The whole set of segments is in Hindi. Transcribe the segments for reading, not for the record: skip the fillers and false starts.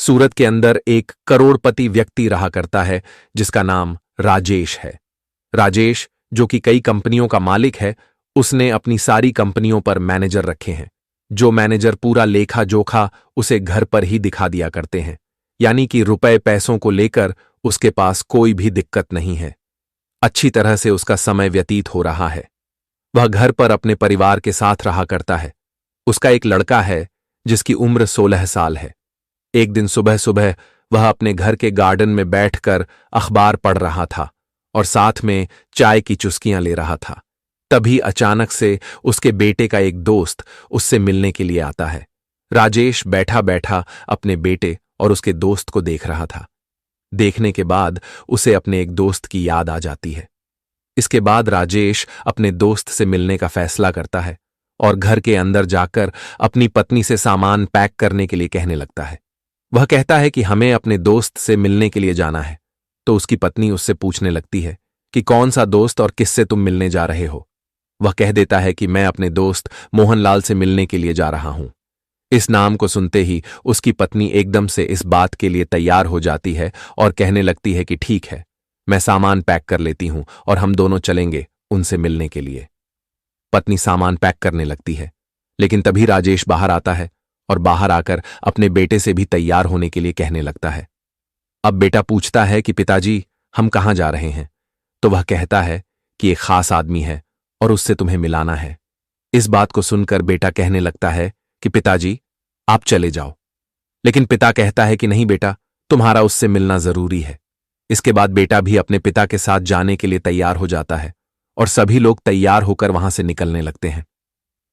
सूरत के अंदर एक करोड़पति व्यक्ति रहा करता है जिसका नाम राजेश है। राजेश, जो कि कई कंपनियों का मालिक है, उसने अपनी सारी कंपनियों पर मैनेजर रखे हैं। जो मैनेजर पूरा लेखा जोखा उसे घर पर ही दिखा दिया करते हैं, यानी कि रुपए पैसों को लेकर उसके पास कोई भी दिक्कत नहीं है। अच्छी तरह से उसका समय व्यतीत हो रहा है। वह घर पर अपने परिवार के साथ रहा करता है। उसका एक लड़का है जिसकी उम्र 16 साल है। एक दिन सुबह सुबह वह अपने घर के गार्डन में बैठकर अखबार पढ़ रहा था और साथ में चाय की चुस्कियां ले रहा था। तभी अचानक से उसके बेटे का एक दोस्त उससे मिलने के लिए आता है। राजेश बैठा बैठा अपने बेटे और उसके दोस्त को देख रहा था। देखने के बाद उसे अपने एक दोस्त की याद आ जाती है। इसके बाद राजेश अपने दोस्त से मिलने का फैसला करता है और घर के अंदर जाकर अपनी पत्नी से सामान पैक करने के लिए कहने लगता है। वह कहता है कि हमें अपने दोस्त से मिलने के लिए जाना है। तो उसकी पत्नी उससे पूछने लगती है कि कौन सा दोस्त और किससे तुम मिलने जा रहे हो। वह कह देता है कि मैं अपने दोस्त मोहनलाल से मिलने के लिए जा रहा हूं। इस नाम को सुनते ही उसकी पत्नी एकदम से इस बात के लिए तैयार हो जाती है और कहने लगती है कि ठीक है, मैं सामान पैक कर लेती हूं और हम दोनों चलेंगे उनसे मिलने के लिए। पत्नी सामान पैक करने लगती है, लेकिन तभी राजेश बाहर आता है और बाहर आकर अपने बेटे से भी तैयार होने के लिए कहने लगता है। अब बेटा पूछता है कि पिताजी, हम कहाँ जा रहे हैं? तो वह कहता है कि एक खास आदमी है और उससे तुम्हें मिलाना है। इस बात को सुनकर बेटा कहने लगता है कि पिताजी, आप चले जाओ। लेकिन पिता कहता है कि नहीं बेटा, तुम्हारा उससे मिलना जरूरी है। इसके बाद बेटा भी अपने पिता के साथ जाने के लिए तैयार हो जाता है और सभी लोग तैयार होकर वहां से निकलने लगते हैं।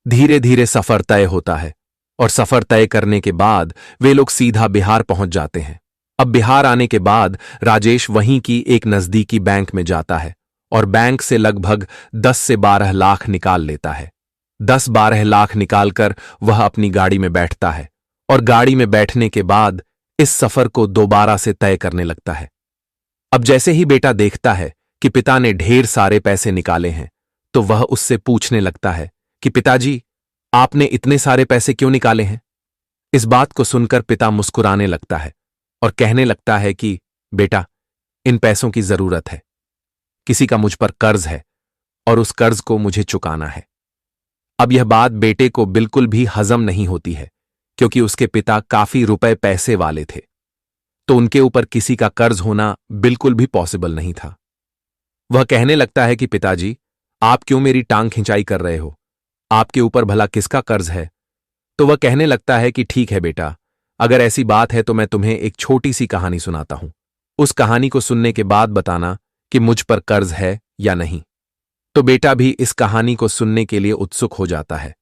धीरे धीरे सफर तय होता है और सफर तय करने के बाद वे लोग सीधा बिहार पहुंच जाते हैं। अब बिहार आने के बाद राजेश वहीं की एक नजदीकी बैंक में जाता है और बैंक से लगभग 10 से 12 लाख निकाल लेता है। 10-12 लाख निकालकर वह अपनी गाड़ी में बैठता है और गाड़ी में बैठने के बाद इस सफर को दोबारा से तय करने लगता है। अब जैसे ही बेटा देखता है कि पिता ने ढेर सारे पैसे निकाले हैं, तो वह उससे पूछने लगता है कि पिताजी, आपने इतने सारे पैसे क्यों निकाले हैं? इस बात को सुनकर पिता मुस्कुराने लगता है और कहने लगता है कि बेटा, इन पैसों की जरूरत है। किसी का मुझ पर कर्ज है और उस कर्ज को मुझे चुकाना है। अब यह बात बेटे को बिल्कुल भी हजम नहीं होती है, क्योंकि उसके पिता काफी रुपए पैसे वाले थे, तो उनके ऊपर किसी का कर्ज होना बिल्कुल भी पॉसिबल नहीं था। वह कहने लगता है कि पिताजी, आप क्यों मेरी टांग खिंचाई कर रहे हो? आपके ऊपर भला किसका कर्ज है? तो वह कहने लगता है कि ठीक है बेटा, अगर ऐसी बात है तो मैं तुम्हें एक छोटी सी कहानी सुनाता हूं। उस कहानी को सुनने के बाद बताना कि मुझ पर कर्ज है या नहीं। तो बेटा भी इस कहानी को सुनने के लिए उत्सुक हो जाता है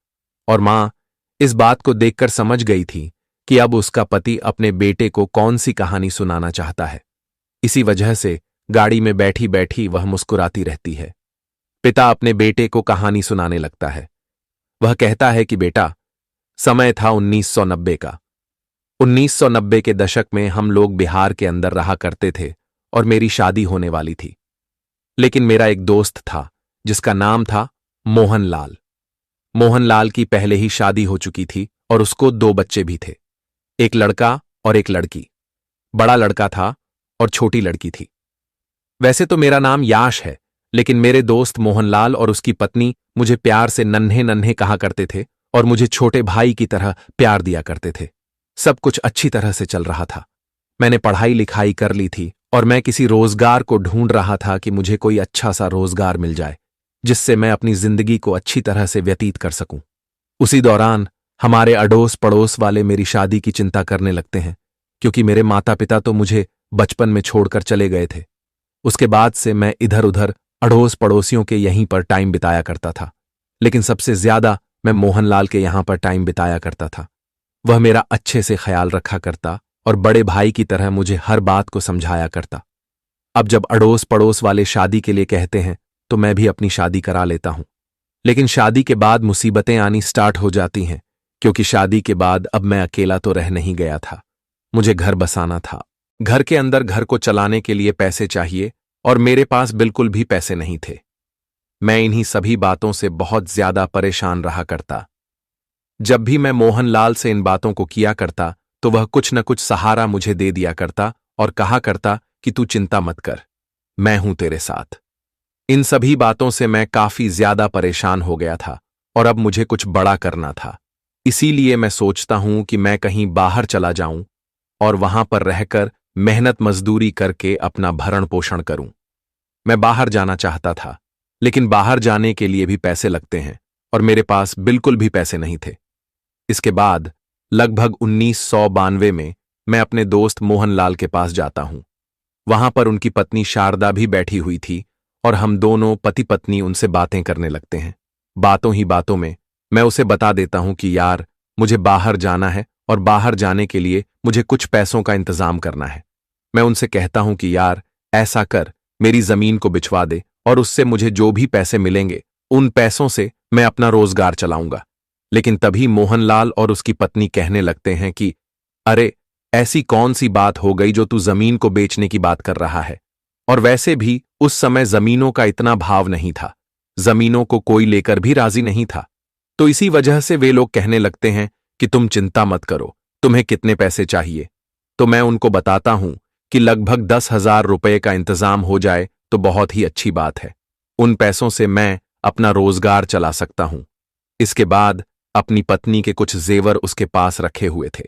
और मां इस बात को देखकर समझ गई थी कि अब उसका पति अपने बेटे को कौन सी कहानी सुनाना चाहता है। इसी वजह से गाड़ी में बैठी बैठी वह मुस्कुराती रहती है। पिता अपने बेटे को कहानी सुनाने लगता है। वह कहता है कि बेटा, समय था 1990 का। 1990 के दशक में हम लोग बिहार के अंदर रहा करते थे और मेरी शादी होने वाली थी। लेकिन मेरा एक दोस्त था जिसका नाम था मोहनलाल। मोहनलाल की पहले ही शादी हो चुकी थी और उसको 2 बच्चे भी थे, एक लड़का और एक लड़की। बड़ा लड़का था और छोटी लड़की थी। वैसे तो मेरा नाम याश है, लेकिन मेरे दोस्त मोहनलाल और उसकी पत्नी मुझे प्यार से नन्हे नन्हे कहा करते थे और मुझे छोटे भाई की तरह प्यार दिया करते थे। सब कुछ अच्छी तरह से चल रहा था। मैंने पढ़ाई लिखाई कर ली थी और मैं किसी रोजगार को ढूंढ रहा था कि मुझे कोई अच्छा सा रोजगार मिल जाए जिससे मैं अपनी जिंदगी को अच्छी तरह से व्यतीत कर सकूं। उसी दौरान हमारे अड़ोस पड़ोस वाले मेरी शादी की चिंता करने लगते हैं, क्योंकि मेरे माता पिता तो मुझे बचपन में छोड़कर चले गए थे। उसके बाद से मैं इधर उधर अड़ोस पड़ोसियों के यहीं पर टाइम बिताया करता था, लेकिन सबसे ज्यादा मैं मोहनलाल के यहां पर टाइम बिताया करता था। वह मेरा अच्छे से ख्याल रखा करता और बड़े भाई की तरह मुझे हर बात को समझाया करता। अब जब अड़ोस पड़ोस वाले शादी के लिए कहते हैं तो मैं भी अपनी शादी करा लेता हूं। लेकिन शादी के बाद मुसीबतें आनी स्टार्ट हो जाती हैं, क्योंकि शादी के बाद अब मैं अकेला तो रह नहीं गया था। मुझे घर बसाना था। घर के अंदर घर को चलाने के लिए पैसे चाहिए और मेरे पास बिल्कुल भी पैसे नहीं थे। मैं इन्हीं सभी बातों से बहुत ज्यादा परेशान रहा करता। जब भी मैं मोहनलाल से इन बातों को किया करता तो वह कुछ न कुछ सहारा मुझे दे दिया करता और कहा करता कि तू चिंता मत कर, मैं हूं तेरे साथ। इन सभी बातों से मैं काफी ज्यादा परेशान हो गया था और अब मुझे कुछ बड़ा करना था। इसीलिए मैं सोचता हूं कि मैं कहीं बाहर चला जाऊं और वहां पर रहकर मेहनत मजदूरी करके अपना भरण पोषण करूं। मैं बाहर जाना चाहता था, लेकिन बाहर जाने के लिए भी पैसे लगते हैं और मेरे पास बिल्कुल भी पैसे नहीं थे। इसके बाद लगभग 1992 में मैं अपने दोस्त मोहनलाल के पास जाता हूं। वहां पर उनकी पत्नी शारदा भी बैठी हुई थी और हम दोनों पति पत्नी उनसे बातें करने लगते हैं। बातों ही बातों में मैं उसे बता देता हूं कि यार, मुझे बाहर जाना है और बाहर जाने के लिए मुझे कुछ पैसों का इंतजाम करना है। मैं उनसे कहता हूं कि यार, ऐसा कर, मेरी जमीन को बिचवा दे और उससे मुझे जो भी पैसे मिलेंगे उन पैसों से मैं अपना रोजगार चलाऊंगा। लेकिन तभी मोहनलाल और उसकी पत्नी कहने लगते हैं कि अरे, ऐसी कौन सी बात हो गई जो तू जमीन को बेचने की बात कर रहा है? और वैसे भी उस समय जमीनों का इतना भाव नहीं था, जमीनों को कोई लेकर भी राजी नहीं था। तो इसी वजह से वे लोग कहने लगते हैं कि तुम चिंता मत करो, तुम्हें कितने पैसे चाहिए? तो मैं उनको बताता हूं कि लगभग 10,000 रुपये का इंतजाम हो जाए तो बहुत ही अच्छी बात है। उन पैसों से मैं अपना रोजगार चला सकता हूं। इसके बाद अपनी पत्नी के कुछ जेवर उसके पास रखे हुए थे।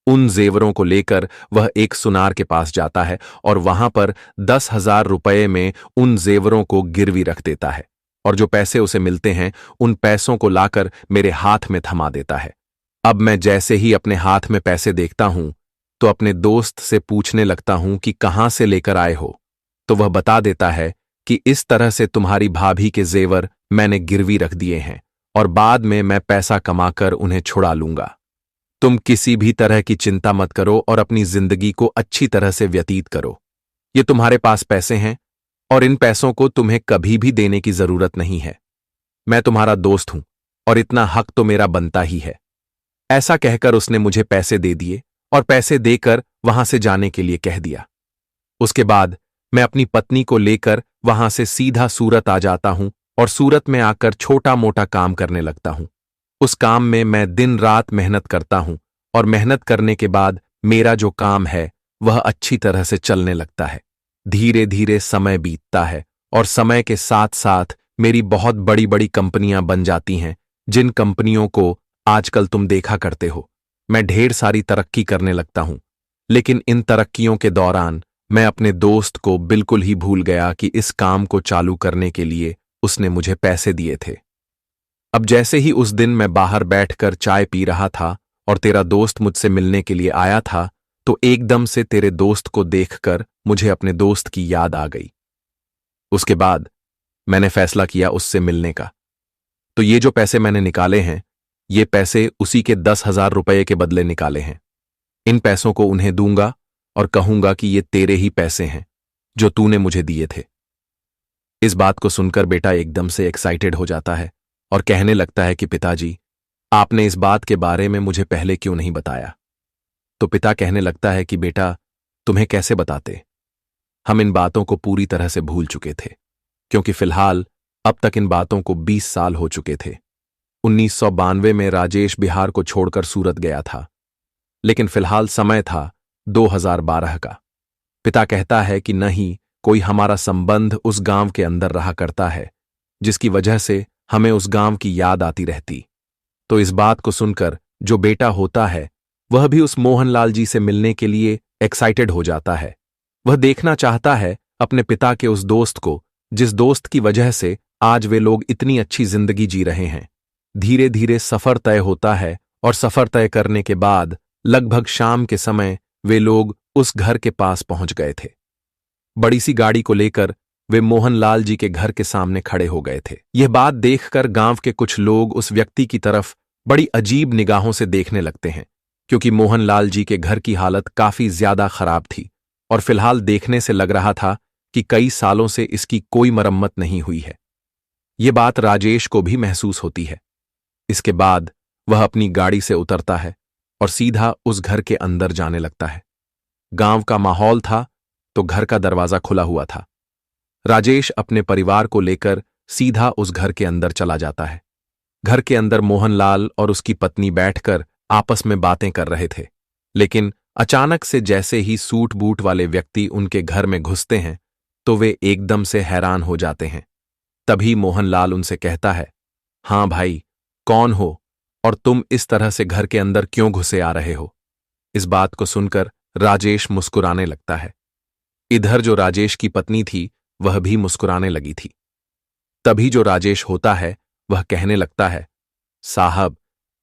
उन जेवरों को लेकर वह एक सुनार के पास जाता है और वहां पर 10,000 रुपये में उन जेवरों को गिरवी रख देता है और जो पैसे उसे मिलते हैं उन पैसों को लाकर मेरे हाथ में थमा देता है। अब मैं जैसे ही अपने हाथ में पैसे देखता हूं तो अपने दोस्त से पूछने लगता हूं कि कहां से लेकर आए हो? तो वह बता देता है कि इस तरह से तुम्हारी भाभी के जेवर मैंने गिरवी रख दिए हैं और बाद में मैं पैसा कमाकर उन्हें छुड़ा लूंगा। तुम किसी भी तरह की चिंता मत करो और अपनी जिंदगी को अच्छी तरह से व्यतीत करो। ये तुम्हारे पास पैसे हैं और इन पैसों को तुम्हें कभी भी देने की जरूरत नहीं है। मैं तुम्हारा दोस्त हूं और इतना हक तो मेरा बनता ही है। ऐसा कहकर उसने मुझे पैसे दे दिए और पैसे देकर वहां से जाने के लिए कह दिया। उसके बाद मैं अपनी पत्नी को लेकर वहां से सीधा सूरत आ जाता हूं और सूरत में आकर छोटा मोटा काम करने लगता हूं। उस काम में मैं दिन रात मेहनत करता हूं और मेहनत करने के बाद मेरा जो काम है वह अच्छी तरह से चलने लगता है। धीरे धीरे समय बीतता है और समय के साथ साथ मेरी बहुत बड़ी बड़ी कंपनियां बन जाती हैं, जिन कंपनियों को आजकल तुम देखा करते हो। मैं ढेर सारी तरक्की करने लगता हूं, लेकिन इन तरक्कियों के दौरान मैं अपने दोस्त को बिल्कुल ही भूल गया कि इस काम को चालू करने के लिए उसने मुझे पैसे दिए थे। अब जैसे ही उस दिन मैं बाहर बैठकर चाय पी रहा था और तेरा दोस्त मुझसे मिलने के लिए आया था, तो एकदम से तेरे दोस्त को देखकर मुझे अपने दोस्त की याद आ गई। उसके बाद मैंने फैसला किया उससे मिलने का। तो ये जो पैसे मैंने निकाले हैं, ये पैसे उसी के 10,000 रुपये के बदले निकाले हैं। इन पैसों को उन्हें दूंगा और कहूंगा कि ये तेरे ही पैसे हैं जो तूने मुझे दिए थे। इस बात को सुनकर बेटा एकदम से एक्साइटेड हो जाता है और कहने लगता है कि पिताजी, आपने इस बात के बारे में मुझे पहले क्यों नहीं बताया? तो पिता कहने लगता है कि बेटा, तुम्हें कैसे बताते? हम इन बातों को पूरी तरह से भूल चुके थे, क्योंकि फिलहाल अब तक इन बातों को 20 साल हो चुके थे। 1992 में राजेश बिहार को छोड़कर सूरत गया था, लेकिन फिलहाल समय था 2012 का। पिता कहता है कि नहीं, कोई हमारा संबंध उस गांव के अंदर रहा करता है, जिसकी वजह से हमें उस गांव की याद आती रहती। तो इस बात को सुनकर जो बेटा होता है वह भी उस मोहनलाल जी से मिलने के लिए एक्साइटेड हो जाता है। वह देखना चाहता है अपने पिता के उस दोस्त को, जिस दोस्त की वजह से आज वे लोग इतनी अच्छी जिंदगी जी रहे हैं। धीरे धीरे सफर तय होता है और सफर तय करने के बाद लगभग शाम के समय वे लोग उस घर के पास पहुंच गए थे। बड़ी सी गाड़ी को लेकर वे मोहनलाल जी के घर के सामने खड़े हो गए थे। यह बात देखकर गांव के कुछ लोग उस व्यक्ति की तरफ बड़ी अजीब निगाहों से देखने लगते हैं, क्योंकि मोहनलाल जी के घर की हालत काफी ज्यादा खराब थी और फिलहाल देखने से लग रहा था कि कई सालों से इसकी कोई मरम्मत नहीं हुई है। ये बात राजेश को भी महसूस होती है। इसके बाद वह अपनी गाड़ी से उतरता है और सीधा उस घर के अंदर जाने लगता है। गांव का माहौल था तो घर का दरवाजा खुला हुआ था। राजेश अपने परिवार को लेकर सीधा उस घर के अंदर चला जाता है। घर के अंदर मोहनलाल और उसकी पत्नी बैठकर आपस में बातें कर रहे थे। लेकिन अचानक से जैसे ही सूट बूट वाले व्यक्ति उनके घर में घुसते हैं तो वे एकदम से हैरान हो जाते हैं। तभी मोहनलाल उनसे कहता है, हाँ भाई, कौन हो और तुम इस तरह से घर के अंदर क्यों घुसे आ रहे हो? इस बात को सुनकर राजेश मुस्कुराने लगता है। इधर जो राजेश की पत्नी थी वह भी मुस्कुराने लगी थी। तभी जो राजेश होता है वह कहने लगता है, साहब,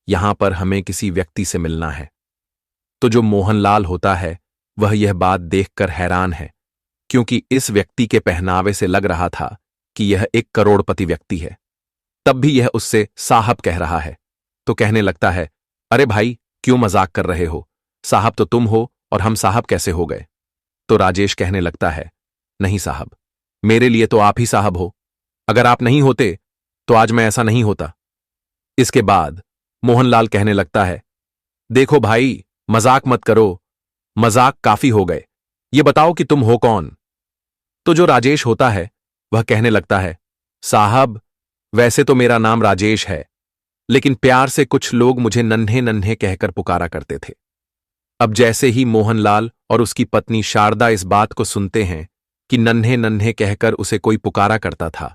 यहां पर हमें किसी व्यक्ति से मिलना है। तो जो मोहनलाल होता है वह यह बात देखकर हैरान है, क्योंकि इस व्यक्ति के पहनावे से लग रहा था कि यह एक करोड़पति व्यक्ति है। तब भी यह उससे साहब कह रहा है, तो कहने लगता है, अरे भाई, क्यों मजाक कर रहे हो? साहब तो तुम हो और हम साहब कैसे हो गए? तो राजेश कहने लगता है, नहीं साहब, मेरे लिए तो आप ही साहब हो। अगर आप नहीं होते तो आज मैं ऐसा नहीं होता। इसके बाद मोहनलाल कहने लगता है, देखो भाई, मजाक मत करो, मजाक काफी हो गए, ये बताओ कि तुम हो कौन? तो जो राजेश होता है वह कहने लगता है, साहब, वैसे तो मेरा नाम राजेश है, लेकिन प्यार से कुछ लोग मुझे नन्हे नन्हे कहकर पुकारा करते थे। अब जैसे ही मोहनलाल और उसकी पत्नी शारदा इस बात को सुनते हैं कि नन्हे नन्हे कहकर उसे कोई पुकारा करता था,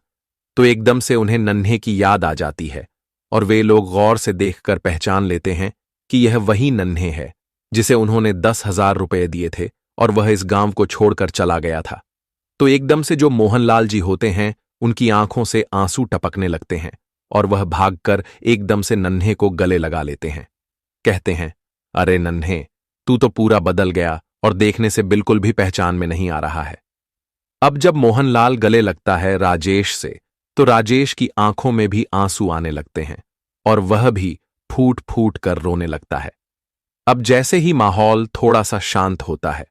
तो एकदम से उन्हें नन्हे की याद आ जाती है और वे लोग गौर से देखकर पहचान लेते हैं कि यह वही नन्हे है जिसे उन्होंने 10,000 रुपये दिए थे और वह इस गांव को छोड़कर चला गया था। तो एकदम से जो मोहनलाल जी होते हैं उनकी आंखों से आंसू टपकने लगते हैं और वह भागकर एकदम से नन्हे को गले लगा लेते हैं। कहते हैं, अरे नन्हे, तू तो पूरा बदल गया और देखने से बिल्कुल भी पहचान में नहीं आ रहा है। अब जब मोहनलाल गले लगता है राजेश से, तो राजेश की आंखों में भी आंसू आने लगते हैं और वह भी फूट फूट कर रोने लगता है। अब जैसे ही माहौल थोड़ा सा शांत होता है,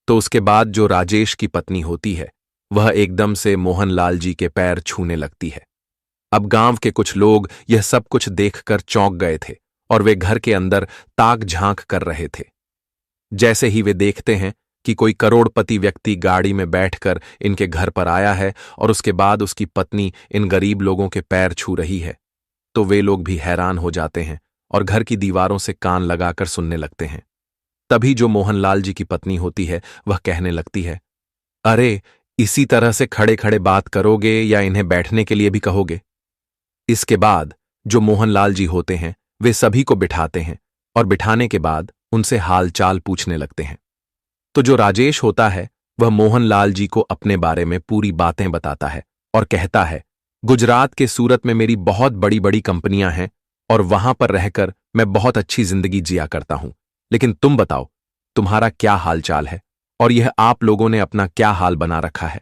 तो उसके बाद जो राजेश की पत्नी होती है वह एकदम से मोहनलाल जी के पैर छूने लगती है। अब गांव के कुछ लोग यह सब कुछ देखकर चौंक गए थे और वे घर के अंदर ताक झांक कर रहे थे। जैसे ही वे देखते हैं कि कोई करोड़पति व्यक्ति गाड़ी में बैठकर इनके घर पर आया है और उसके बाद उसकी पत्नी इन गरीब लोगों के पैर छू रही है, तो वे लोग भी हैरान हो जाते हैं और घर की दीवारों से कान लगाकर सुनने लगते हैं। तभी जो मोहनलाल जी की पत्नी होती है वह कहने लगती है, अरे, इसी तरह से खड़े खड़े बात करोगे या इन्हें बैठने के लिए भी कहोगे? इसके बाद जो मोहनलाल जी होते हैं वे सभी को बिठाते हैं और बिठाने के बाद उनसे हालचाल पूछने लगते हैं। तो जो राजेश होता है वह मोहनलाल जी को अपने बारे में पूरी बातें बताता है और कहता है, गुजरात के सूरत में मेरी बहुत बड़ी बड़ी कंपनियां हैं और वहां पर रहकर मैं बहुत अच्छी जिंदगी जिया करता हूं, लेकिन तुम बताओ, तुम्हारा क्या हालचाल है और यह आप लोगों ने अपना क्या हाल बना रखा है?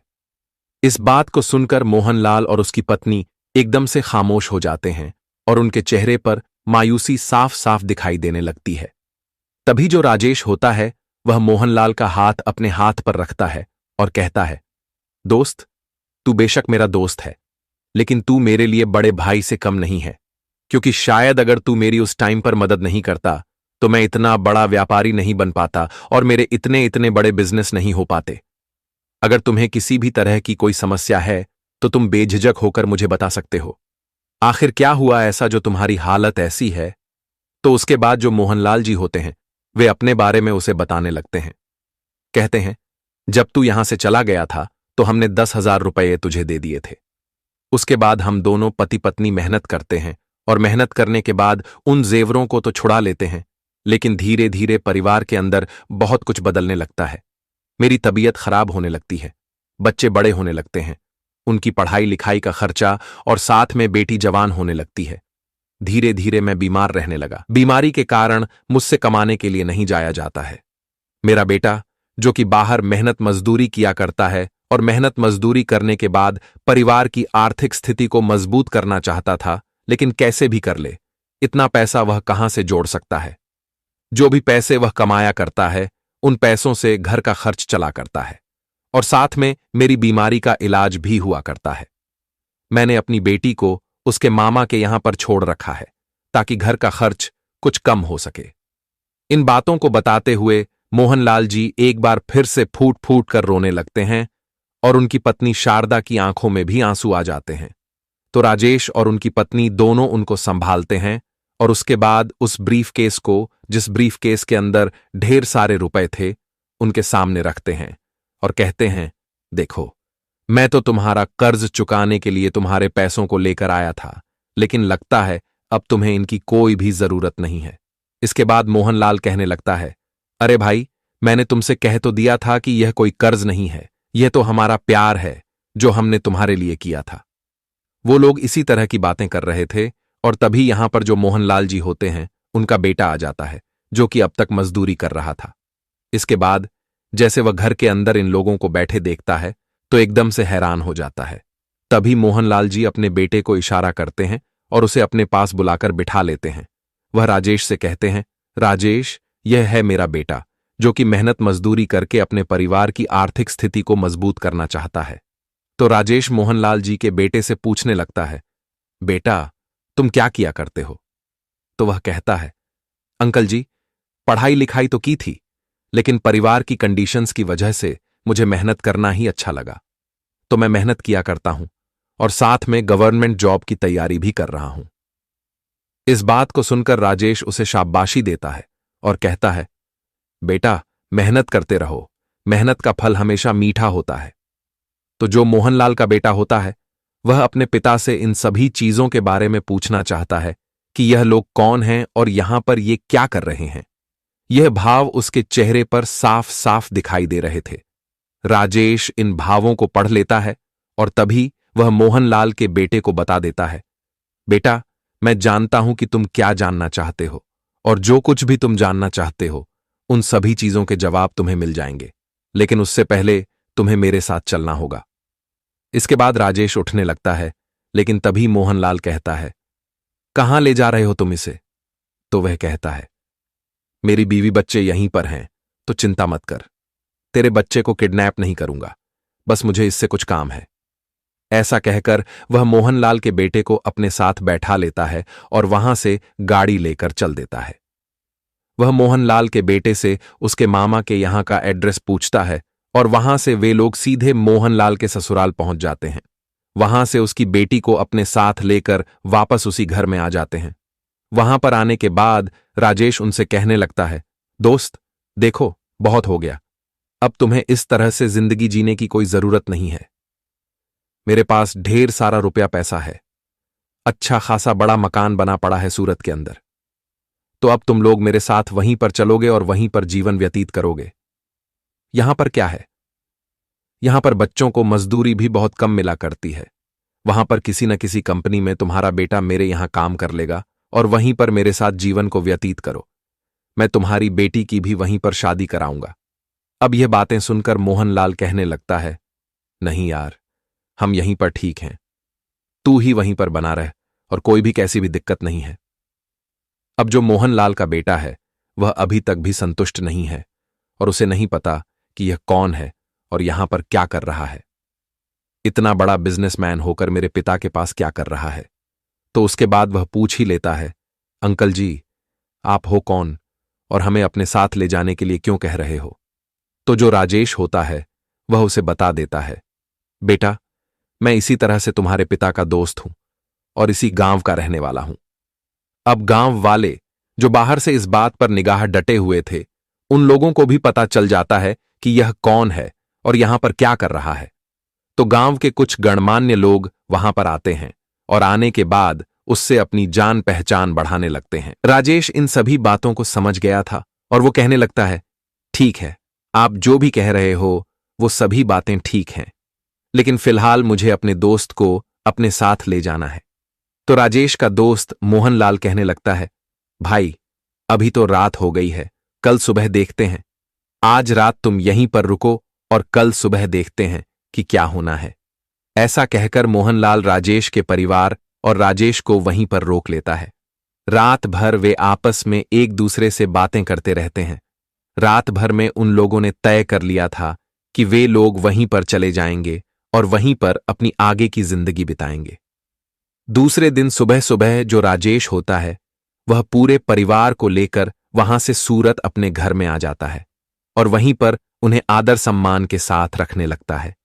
इस बात को सुनकर मोहनलाल और उसकी पत्नी एकदम से खामोश हो जाते हैं और उनके चेहरे पर मायूसी साफ साफ दिखाई देने लगती है। तभी जो राजेश होता है वह मोहनलाल का हाथ अपने हाथ पर रखता है और कहता है, दोस्त, तू बेशक मेरा दोस्त है, लेकिन तू मेरे लिए बड़े भाई से कम नहीं है, क्योंकि शायद अगर तू मेरी उस टाइम पर मदद नहीं करता तो मैं इतना बड़ा व्यापारी नहीं बन पाता और मेरे इतने इतने बड़े बिजनेस नहीं हो पाते। अगर तुम्हें किसी भी तरह की कोई समस्या है तो तुम बेझिझक होकर मुझे बता सकते हो। आखिर क्या हुआ ऐसा जो तुम्हारी हालत ऐसी है? तो उसके बाद जो मोहनलाल जी होते हैं वे अपने बारे में उसे बताने लगते हैं। कहते हैं, जब तू यहां से चला गया था तो हमने 10,000 रुपये तुझे दे दिए थे। उसके बाद हम दोनों पति पत्नी मेहनत करते हैं और मेहनत करने के बाद उन जेवरों को तो छुड़ा लेते हैं, लेकिन धीरे धीरे परिवार के अंदर बहुत कुछ बदलने लगता है। मेरी तबीयत खराब होने लगती है, बच्चे बड़े होने लगते हैं, उनकी पढ़ाई लिखाई का खर्चा और साथ में बेटी जवान होने लगती है। धीरे धीरे मैं बीमार रहने लगा। बीमारी के कारण मुझसे कमाने के लिए नहीं जाया जाता है। मेरा बेटा, जो कि बाहर मेहनत मजदूरी किया करता है और मेहनत मजदूरी करने के बाद परिवार की आर्थिक स्थिति को मजबूत करना चाहता था, लेकिन कैसे भी कर ले, इतना पैसा वह कहां से जोड़ सकता है? जो भी पैसे वह कमाया करता है उन पैसों से घर का खर्च चला करता है और साथ में मेरी बीमारी का इलाज भी हुआ करता है। मैंने अपनी बेटी को उसके मामा के यहां पर छोड़ रखा है ताकि घर का खर्च कुछ कम हो सके। इन बातों को बताते हुए मोहनलाल जी एक बार फिर से फूट फूट कर रोने लगते हैं और उनकी पत्नी शारदा की आंखों में भी आंसू आ जाते हैं। तो राजेश और उनकी पत्नी दोनों उनको संभालते हैं और उसके बाद उस ब्रीफकेस को, जिस ब्रीफकेस के अंदर ढेर सारे रुपए थे, उनके सामने रखते हैं और कहते हैं, देखो, मैं तो तुम्हारा कर्ज चुकाने के लिए तुम्हारे पैसों को लेकर आया था, लेकिन लगता है अब तुम्हें इनकी कोई भी जरूरत नहीं है। इसके बाद मोहनलाल कहने लगता है, अरे भाई, मैंने तुमसे कह तो दिया था कि यह कोई कर्ज नहीं है, यह तो हमारा प्यार है जो हमने तुम्हारे लिए किया था। वो लोग इसी तरह की बातें कर रहे थे और तभी यहां पर जो मोहनलाल जी होते हैं, उनका बेटा आ जाता है, जो कि अब तक मजदूरी कर रहा था। इसके बाद जैसे वह घर के अंदर इन लोगों को बैठे देखता है तो एकदम से हैरान हो जाता है। तभी मोहनलाल जी अपने बेटे को इशारा करते हैं और उसे अपने पास बुलाकर बिठा लेते हैं। वह राजेश से कहते हैं, राजेश, यह है मेरा बेटा, जो कि मेहनत मजदूरी करके अपने परिवार की आर्थिक स्थिति को मजबूत करना चाहता है। तो राजेश मोहनलाल जी के बेटे से पूछने लगता है, बेटा, तुम क्या किया करते हो? तो वह कहता है, अंकल जी, पढ़ाई लिखाई तो की थी, लेकिन परिवार की कंडीशंस की वजह से मुझे मेहनत करना ही अच्छा लगा, तो मैं मेहनत किया करता हूं और साथ में गवर्नमेंट जॉब की तैयारी भी कर रहा हूं। इस बात को सुनकर राजेश उसे शाबाशी देता है और कहता है, बेटा, मेहनत करते रहो, मेहनत का फल हमेशा मीठा होता है। तो जो मोहनलाल का बेटा होता है, वह अपने पिता से इन सभी चीजों के बारे में पूछना चाहता है कि यह लोग कौन हैं और यहां पर ये क्या कर रहे हैं। यह भाव उसके चेहरे पर साफ साफ दिखाई दे रहे थे। राजेश इन भावों को पढ़ लेता है और तभी वह मोहनलाल के बेटे को बता देता है, बेटा, मैं जानता हूं कि तुम क्या जानना चाहते हो और जो कुछ भी तुम जानना चाहते हो, उन सभी चीजों के जवाब तुम्हें मिल जाएंगे, लेकिन उससे पहले तुम्हें मेरे साथ चलना होगा। इसके बाद राजेश उठने लगता है, लेकिन तभी मोहनलाल कहता है, कहां ले जा रहे हो तुम इसे? तो वह कहता है, मेरी बीवी बच्चे यहीं पर हैं, तो चिंता मत कर, तेरे बच्चे को किडनैप नहीं करूंगा, बस मुझे इससे कुछ काम है। ऐसा कहकर वह मोहनलाल के बेटे को अपने साथ बैठा लेता है और वहां से गाड़ी लेकर चल देता है। वह मोहनलाल के बेटे से उसके मामा के यहां का एड्रेस पूछता है और वहां से वे लोग सीधे मोहनलाल के ससुराल पहुंच जाते हैं। वहां से उसकी बेटी को अपने साथ लेकर वापस उसी घर में आ जाते हैं। वहां पर आने के बाद राजेश उनसे कहने लगता है, दोस्त, देखो, बहुत हो गया, अब तुम्हें इस तरह से जिंदगी जीने की कोई जरूरत नहीं है। मेरे पास ढेर सारा रुपया पैसा है, अच्छा खासा बड़ा मकान बना पड़ा है सूरत के अंदर, तो अब तुम लोग मेरे साथ वहीं पर चलोगे और वहीं पर जीवन व्यतीत करोगे। यहां पर क्या है? यहां पर बच्चों को मजदूरी भी बहुत कम मिला करती है। वहां पर किसी न किसी कंपनी में तुम्हारा बेटा मेरे यहां काम कर लेगा और वहीं पर मेरे साथ जीवन को व्यतीत करो। मैं तुम्हारी बेटी की भी वहीं पर शादी कराऊंगा। अब यह बातें सुनकर मोहनलाल कहने लगता है, नहीं यार, हम यहीं पर ठीक हैं, तू ही वहीं पर बना रह और कोई भी कैसी भी दिक्कत नहीं है। अब जो मोहनलाल का बेटा है, वह अभी तक भी संतुष्ट नहीं है और उसे नहीं पता कि यह कौन है और यहां पर क्या कर रहा है। इतना बड़ा बिजनेसमैन होकर मेरे पिता के पास क्या कर रहा है? तो उसके बाद वह पूछ ही लेता है, अंकल जी, आप हो कौन और हमें अपने साथ ले जाने के लिए क्यों कह रहे हो? तो जो राजेश होता है, वह उसे बता देता है, बेटा, मैं इसी तरह से तुम्हारे पिता का दोस्त हूं और इसी गांव का रहने वाला हूं। अब गांव वाले जो बाहर से इस बात पर निगाह डटे हुए थे, उन लोगों को भी पता चल जाता है कि यह कौन है और यहां पर क्या कर रहा है। तो गांव के कुछ गणमान्य लोग वहां पर आते हैं और आने के बाद उससे अपनी जान पहचान बढ़ाने लगते हैं। राजेश इन सभी बातों को समझ गया था और वो कहने लगता है, ठीक है, आप जो भी कह रहे हो वो सभी बातें ठीक हैं, लेकिन फिलहाल मुझे अपने दोस्त को अपने साथ ले जाना है। तो राजेश का दोस्त मोहनलाल कहने लगता है, भाई, अभी तो रात हो गई है, कल सुबह देखते हैं। आज रात तुम यहीं पर रुको और कल सुबह देखते हैं कि क्या होना है। ऐसा कहकर मोहनलाल राजेश के परिवार और राजेश को वहीं पर रोक लेता है। रात भर वे आपस में एक दूसरे से बातें करते रहते हैं। रात भर में उन लोगों ने तय कर लिया था कि वे लोग वहीं पर चले जाएंगे और वहीं पर अपनी आगे की जिंदगी बिताएंगे। दूसरे दिन सुबह सुबह जो राजेश होता है, वह पूरे परिवार को लेकर वहां से सूरत अपने घर में आ जाता है और वहीं पर उन्हें आदर सम्मान के साथ रखने लगता है।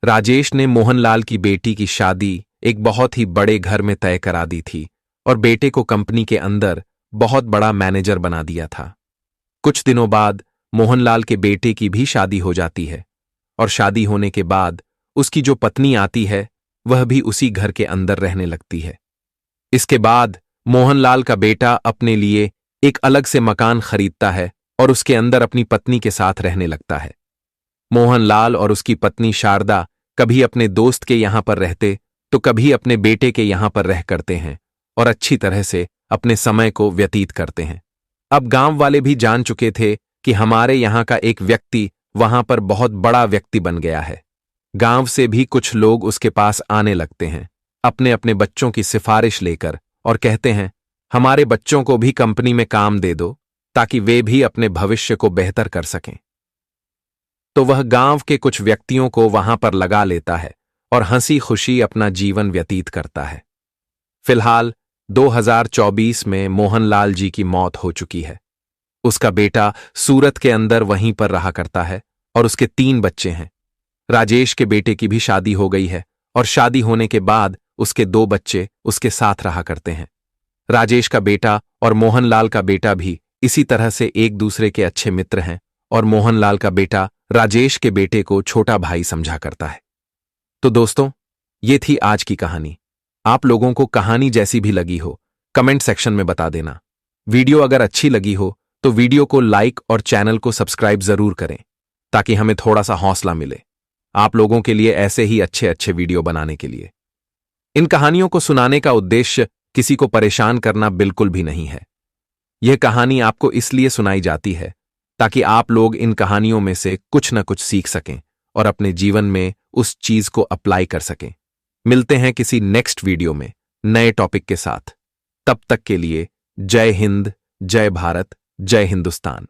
राजेश ने मोहनलाल की बेटी की शादी एक बहुत ही बड़े घर में तय करा दी थी और बेटे को कंपनी के अंदर बहुत बड़ा मैनेजर बना दिया था। कुछ दिनों बाद मोहनलाल के बेटे की भी शादी हो जाती है और शादी होने के बाद उसकी जो पत्नी आती है वह भी उसी घर के अंदर रहने लगती है। इसके बाद मोहनलाल का बेटा अपने लिए एक अलग से मकान खरीदता है और उसके अंदर अपनी पत्नी के साथ रहने लगता है। मोहनलाल और उसकी पत्नी शारदा कभी अपने दोस्त के यहां पर रहते तो कभी अपने बेटे के यहां पर रह करते हैं और अच्छी तरह से अपने समय को व्यतीत करते हैं। अब गांव वाले भी जान चुके थे कि हमारे यहां का एक व्यक्ति वहां पर बहुत बड़ा व्यक्ति बन गया है। गांव से भी कुछ लोग उसके पास आने लगते हैं अपने अपने बच्चों की सिफारिश लेकर और कहते हैं हमारे बच्चों को भी कंपनी में काम दे दो ताकि वे भी अपने भविष्य को बेहतर कर सकें। तो वह गांव के कुछ व्यक्तियों को वहां पर लगा लेता है और हंसी खुशी अपना जीवन व्यतीत करता है। फिलहाल 2024 में मोहनलाल जी की मौत हो चुकी है। उसका बेटा सूरत के अंदर वहीं पर रहा करता है और उसके 3 बच्चे हैं। राजेश के बेटे की भी शादी हो गई है और शादी होने के बाद उसके 2 बच्चे उसके साथ रहा करते हैं। राजेश का बेटा और मोहनलाल का बेटा भी इसी तरह से एक दूसरे के अच्छे मित्र हैं और मोहनलाल का बेटा राजेश के बेटे को छोटा भाई समझा करता है। तो दोस्तों, ये थी आज की कहानी। आप लोगों को कहानी जैसी भी लगी हो कमेंट सेक्शन में बता देना। वीडियो अगर अच्छी लगी हो तो वीडियो को लाइक और चैनल को सब्सक्राइब जरूर करें ताकि हमें थोड़ा सा हौसला मिले आप लोगों के लिए ऐसे ही अच्छे अच्छे वीडियो बनाने के लिए। इन कहानियों को सुनाने का उद्देश्य किसी को परेशान करना बिल्कुल भी नहीं है। यह कहानी आपको इसलिए सुनाई जाती है ताकि आप लोग इन कहानियों में से कुछ न कुछ सीख सकें और अपने जीवन में उस चीज को अप्लाई कर सकें। मिलते हैं किसी नेक्स्ट वीडियो में नए टॉपिक के साथ। तब तक के लिए जय हिंद, जय भारत, जय हिंदुस्तान।